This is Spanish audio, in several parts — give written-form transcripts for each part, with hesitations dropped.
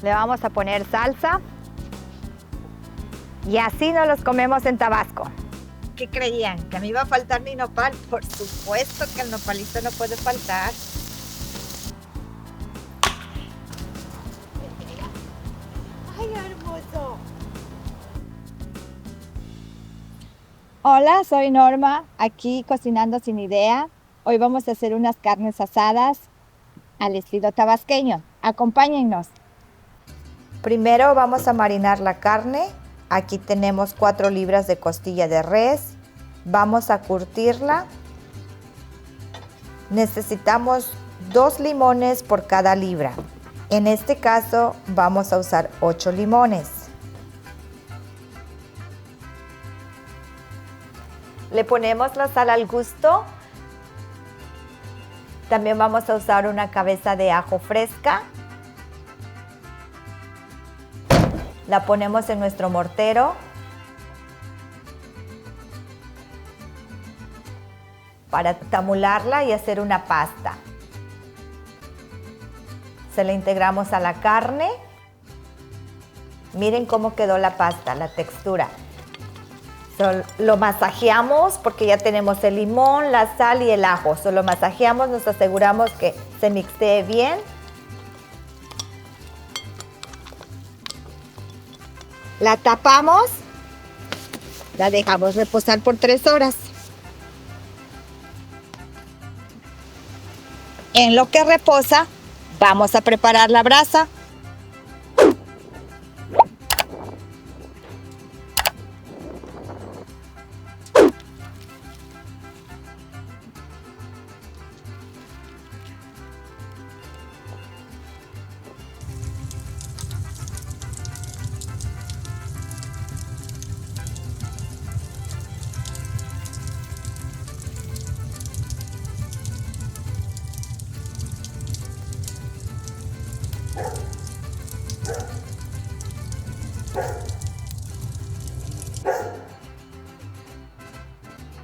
Le vamos a poner salsa. Y así nos los comemos en Tabasco. ¿Qué creían? ¿Que me iba a faltar mi nopal? Por supuesto que el nopalito no puede faltar. ¡Ay, hermoso! Hola, soy Norma, aquí cocinando sin idea. Hoy vamos a hacer unas carnes asadas al estilo tabasqueño. Acompáñennos. Primero vamos a marinar la carne. Aquí tenemos 4 libras de costilla de res. Vamos a curtirla. Necesitamos 2 limones por cada libra. En este caso vamos a usar 8 limones. Le ponemos la sal al gusto. También vamos a usar una cabeza de ajo fresca. La ponemos en nuestro mortero. Para tamularla y hacer una pasta. Se la integramos a la carne. Miren cómo quedó la pasta, la textura. Lo masajeamos porque ya tenemos el limón, la sal y el ajo. Lo masajeamos, nos aseguramos que se mixee bien. La tapamos, la dejamos reposar por 3 horas. En lo que reposa, vamos a preparar la brasa.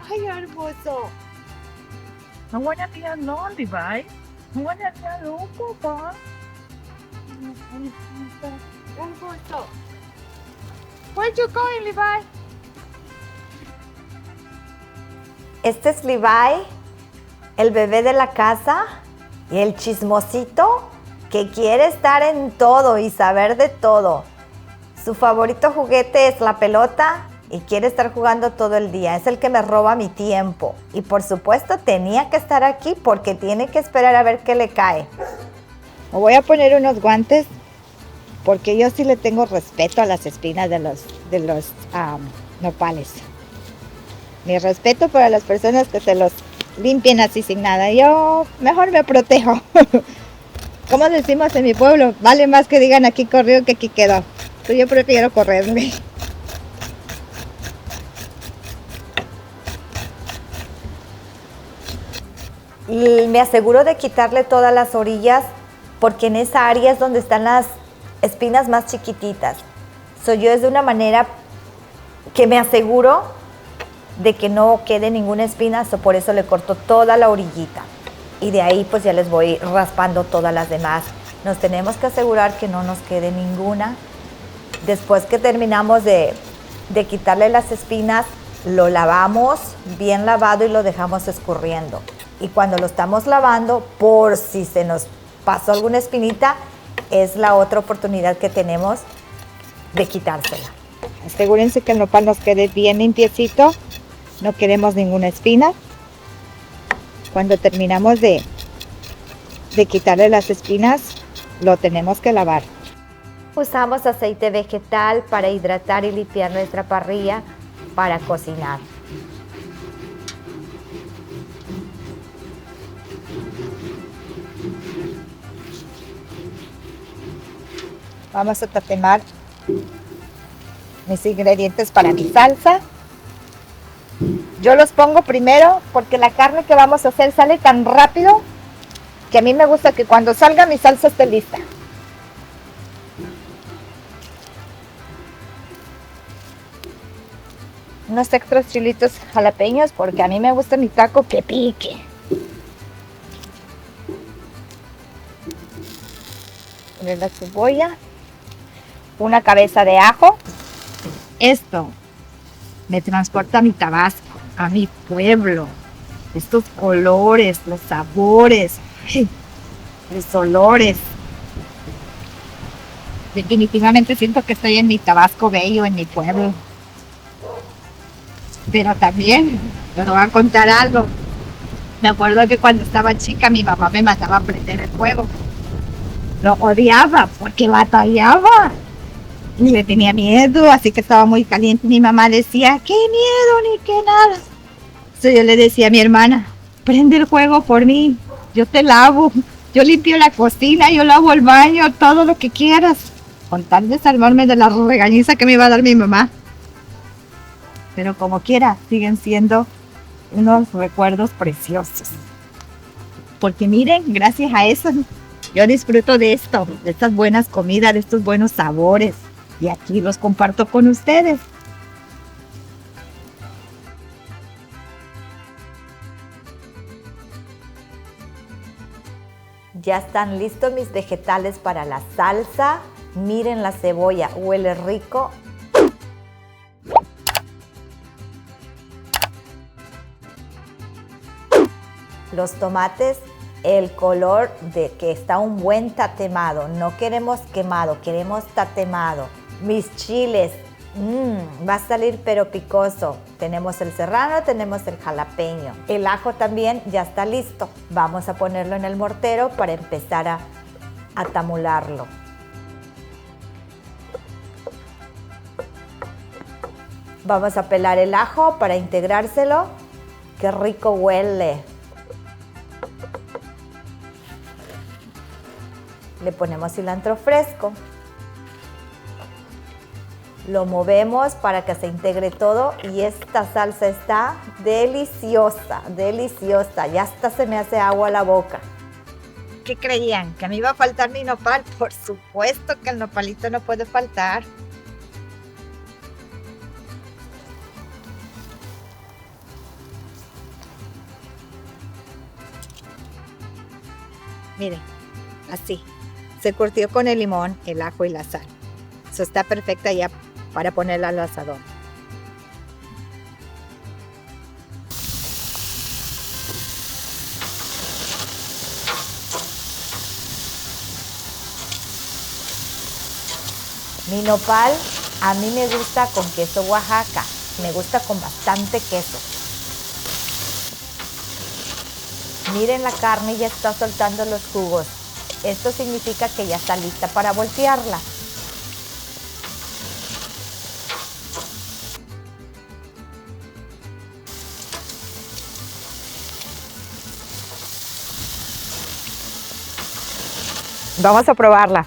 ¡Ay, hermoso! I want to be alone, Levi. I want to be alone, Papa. Hermoso. Where you going, Levi? Este es Levi, el bebé de la casa y el chismosito que quiere estar en todo y saber de todo. Su favorito juguete es la pelota y quiere estar jugando todo el día. Es el que me roba mi tiempo. Y por supuesto tenía que estar aquí porque tiene que esperar a ver qué le cae. Me voy a poner unos guantes porque yo sí le tengo respeto a las espinas de los nopales. Mi respeto para las personas que se los limpien así sin nada. Yo mejor me protejo. Como decimos en mi pueblo, vale más que digan aquí corrió que aquí quedó. Pero yo prefiero correrme. Y me aseguro de quitarle todas las orillas porque en esa área es donde están las espinas más chiquititas. Yo es de una manera que me aseguro de que no quede ninguna espina, por eso le corto toda la orillita. Y de ahí pues ya les voy raspando todas las demás. Nos tenemos que asegurar que no nos quede ninguna. Después que terminamos de quitarle las espinas, lo lavamos bien lavado y lo dejamos escurriendo. Y cuando lo estamos lavando, por si se nos pasó alguna espinita, es la otra oportunidad que tenemos de quitársela. Asegúrense que el nopal nos quede bien limpiecito, no queremos ninguna espina. Cuando terminamos de quitarle las espinas, lo tenemos que lavar. Usamos aceite vegetal para hidratar y limpiar nuestra parrilla para cocinar. Vamos a tatemar mis ingredientes para mi salsa. Yo los pongo primero porque la carne que vamos a hacer sale tan rápido que a mí me gusta que cuando salga mi salsa esté lista. Unos extras chilitos jalapeños porque a mí me gusta mi taco que pique. Poner la cebolla. una cabeza de ajo. Esto me transporta a mi Tabasco, a mi pueblo. Estos colores, los sabores, los olores. Definitivamente siento que estoy en mi Tabasco bello, en mi pueblo. Pero también, les voy a contar algo. Me acuerdo que cuando estaba chica mi mamá me mandaba a prender el fuego. Lo odiaba porque batallaba. Y le tenía miedo, así que estaba muy caliente. Mi mamá decía, qué miedo ni qué nada. Entonces yo le decía a mi hermana, prende el fuego por mí, yo te lavo, yo limpio la cocina, yo lavo el baño, todo lo que quieras. Con tal de salvarme de la regañiza que me iba a dar mi mamá. Pero como quiera, siguen siendo unos recuerdos preciosos. Porque miren, gracias a eso, yo disfruto de esto, de estas buenas comidas, de estos buenos sabores. Y aquí los comparto con ustedes. Ya están listos mis vegetales para la salsa. Miren la cebolla, huele rico. Los tomates, el color de que está un buen tatemado. No queremos quemado, queremos tatemado. Mis chiles, va a salir pero picoso. Tenemos el serrano, tenemos el jalapeño. El ajo también ya está listo. Vamos a ponerlo en el mortero para empezar a tamularlo. Vamos a pelar el ajo para integrárselo. ¡Qué rico huele! Le ponemos cilantro fresco. Lo movemos para que se integre todo y esta salsa está deliciosa, deliciosa. Ya hasta se me hace agua a la boca. ¿Qué creían? ¿Que me iba a faltar mi nopal? Por supuesto que el nopalito no puede faltar. Miren, así. Se curtió con el limón, el ajo y la sal. Eso está perfecta ya para ponerla al asador. Mi nopal a mí me gusta con queso Oaxaca. Me gusta con bastante queso. Miren, la carne ya está soltando los jugos. Esto significa que ya está lista para voltearla. Vamos a probarla.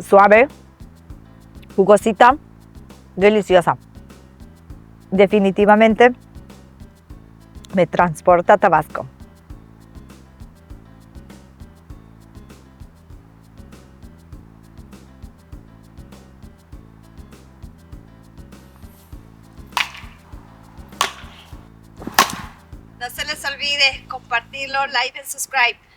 Suave, jugosita, deliciosa. Definitivamente me transporta a Tabasco. No se les olvide compartirlo, like y subscribe.